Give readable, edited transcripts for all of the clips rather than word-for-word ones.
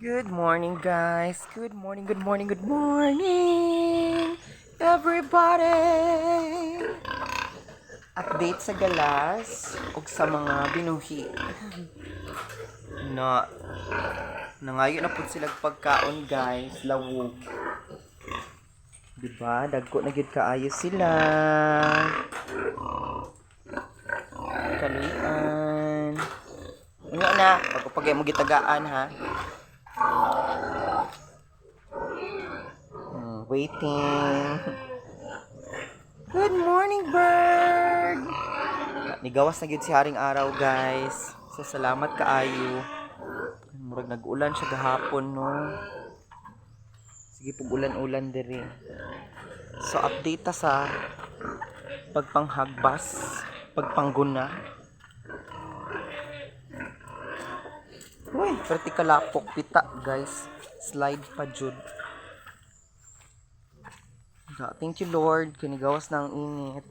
Good morning, guys. Good morning, good morning, good morning, everybody. Update sa galas ug sa mga binuhi na nangayo na pud sila pagkaon, guys. Lawog. Diba? Dagko na gyud kaayo sila. Kaluyan. Unya na, pagpagay mo gitagaan ha. Waiting. Good morning, bird! Nigawas na gyud si Haring Araw, guys. So, salamat kaayo. Murag nag-ulan siya gahapon, no? Sige, pag ulan-ulan diri. So, update ta sa pagpanghagbas, pagpangguna. Uy, vertical lapok pita, guys. Slide pa jud. Thank you, Lord. Kinigawas ng init.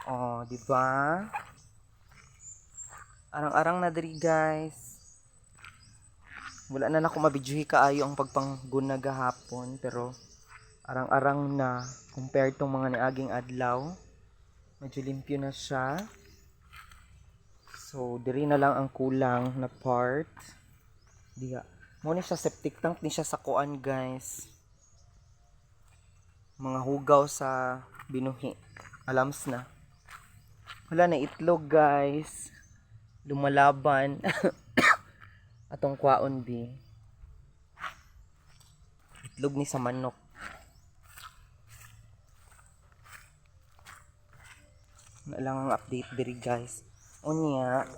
Oh, di ba? Arang-arang na diri, guys. Wala na nako mabidyohi kaayo ang pagpangguna gahapon, pero arang-arang na compared tong mga niaging adlaw. Medyo limpyo na siya. So, diri na lang ang kulang na part. Diya. Mo ni siya septic tank ni siya sa kuan, guys. Mga hugaw sa binuhi. Alams na. Wala na itlog, guys. Lumalaban. Atong kwaon bi. Itlog ni sa manok. Na lang ang update diri, guys. Unya,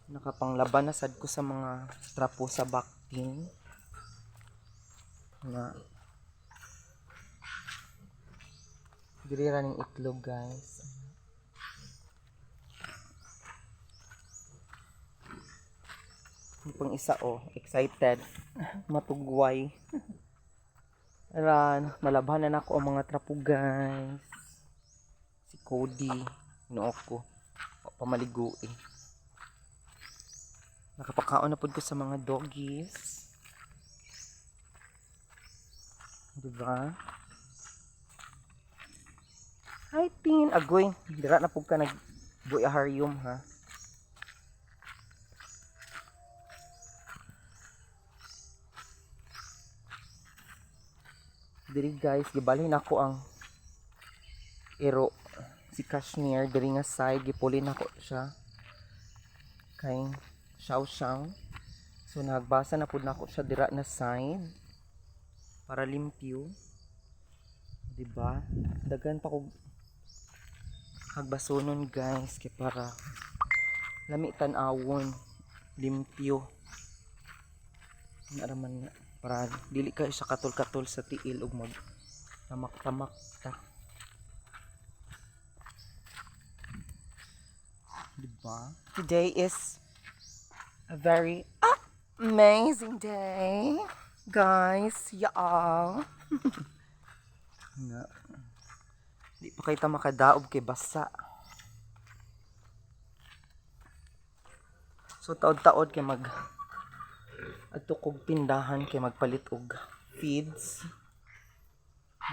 nakapanglaban na sad ko sa mga trapo sa backpin. Na diri ra ning itlog, guys. Yung pang isa excited. Matugway. Aran, nalabanan ako ang mga trapo, guys. Si Cody, inuok ko. Pamaligo eh. Nakapakaon na po ko sa mga doggies. Diba? Hi, Tin. Agoy. Dira na po ka nag-buiaharium, ha? Diri, guys. Gibalhin ako ang ero. Si Kashmir. Diri nga side. Gipulin ako siya. Kay Xiao. So, nagbasa na po na ako siya dira na side. Para limpyo. Diba? Dagan pa ko hagbasonon, guys, kay para lami tan-awon, limpyo. Naraman na para dili ka sa katol-katol sa tiil ug mag tamak-tamak ta. Diba? Today is a very amazing day, guys. Y'all. Na. Di pa kayo makadaob kay basa. So taod-taod kay adto kog tindahan kay magpalit og feeds.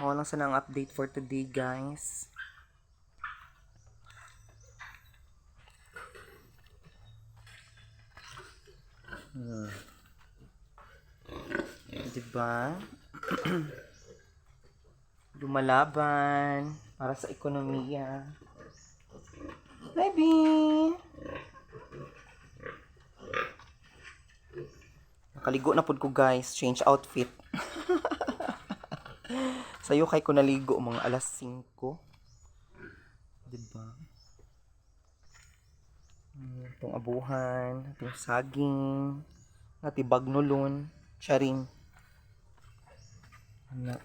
Mao lang sana ang update for today, guys. Diba? Lumalaban para sa ekonomiya. Baby! Nakaligo na pud ko, guys. Change outfit. Sayo kay ko naligo mga alas 5. Diba? Itong abuhan, itong saging, natibag nulon, charing. Ano?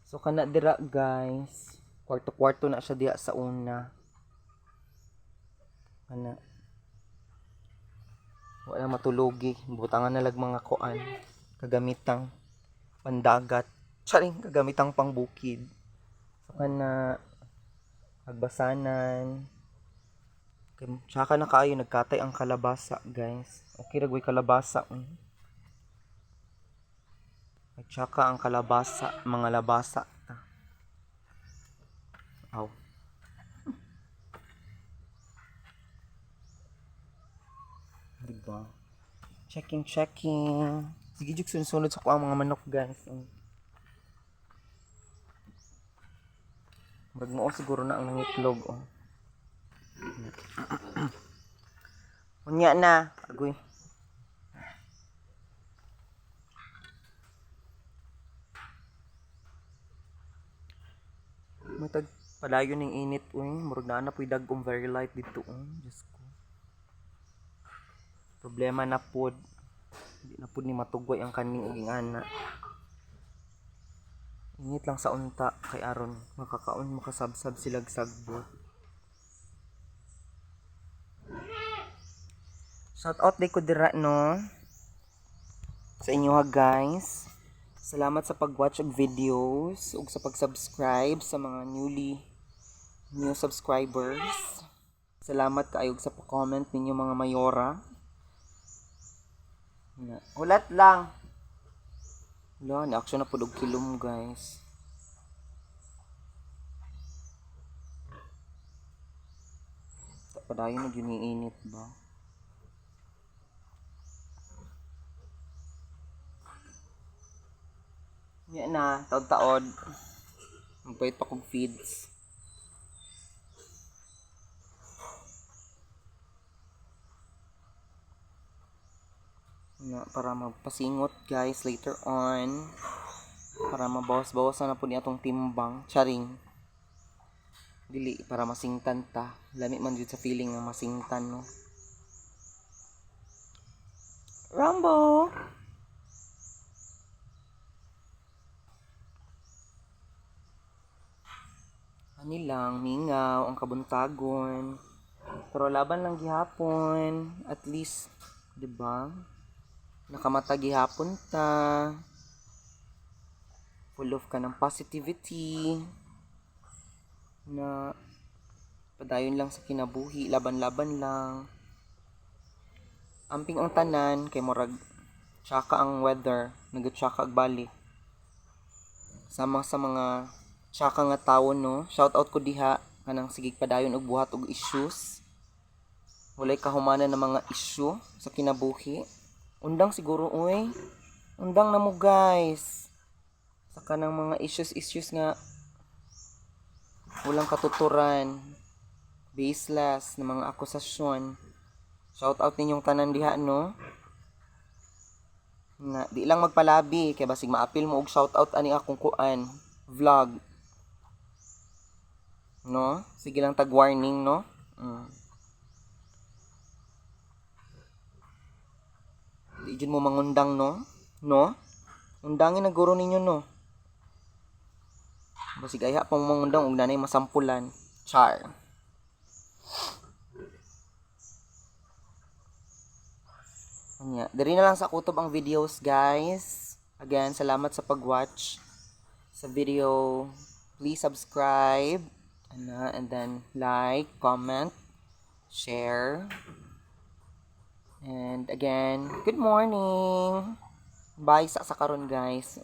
So kana dira, guys. Kwarto-kwarto na siya diha sa una. Kana. Wala matulogi. Butangan na lag mga kuan. Kagamitang pandagat. Charing, kagamitang pangbukid. So kana agbasanan. Tsaka na kaayo nagkatay ang kalabasa, guys. Okay, ragway kalabasa. At tsaka ang kalabasa, mga labasa. Aw. Diba? Checking. Sige, juk sunod sa ko ang mga manok, guys. Magmuo siguro na ang nangitlog, oh. Unya na, agoy. Matag padayon ng init, uy. Murag na puy dagkong very light dito, Diyos ko. Problema na pod. Hindi na pod ni matugway ang kaning uging ana. Init lang sa unta kay aron makasabsab silag sagbot. Shout out day ko dira no sa inyo ha, guys. Salamat sa pag-watch og videos ug sa pag-subscribe sa mga new subscribers. Salamat kaayo sa pa-comment ninyo mga mayora. Ulat lang. Wala, na-action na po og kilom, guys. Padayon na yun yung init ba? Yan na, taod-taod. Magpahit pa kong feeds. Para magpasingot, guys, later on. Para mabawas-bawasan na po niya itong timbang. Charing. Dili, para masingtan ta. Lami man dito sa feeling ng masingtan, no? Rambo! Ani lang, mingaw, ang kabuntagon. Pero laban lang gihapon. At least, diba? Nakamata gihapon ta. Full of ka ng positivity. Na padayon lang sa kinabuhi. Laban-laban lang. Amping ang tanan. Kay morag tsaka ang weather. Nag-tsaka balik. Sama sa mga tsaka nga tao, no? Shout out ko diha. Kanang sigig padayon og buhat og issues. Walay kahumanan ng mga issue sa kinabuhi. Undang siguro, uy. Undang na mo, guys. Sa kanang mga issues nga walang katuturan. Baseless na mga akusasyon. Shout out ninyong tanan diha, no? Na, di lang magpalabi. Kaya basig maapil mo og shout out ani akong kuan. Vlog. No? Sige lang tag warning, no? Di dyan mo mangundang, no? No? Undangin na guro ninyo, no? Basig ayha pang mangundang ug nanay masampulan. Char. Anya, diri na lang sa kutob ang videos, guys. Again, salamat sa pag-watch sa video. Please subscribe and then like, comment, share. And again, good morning. Bye sa karon, guys.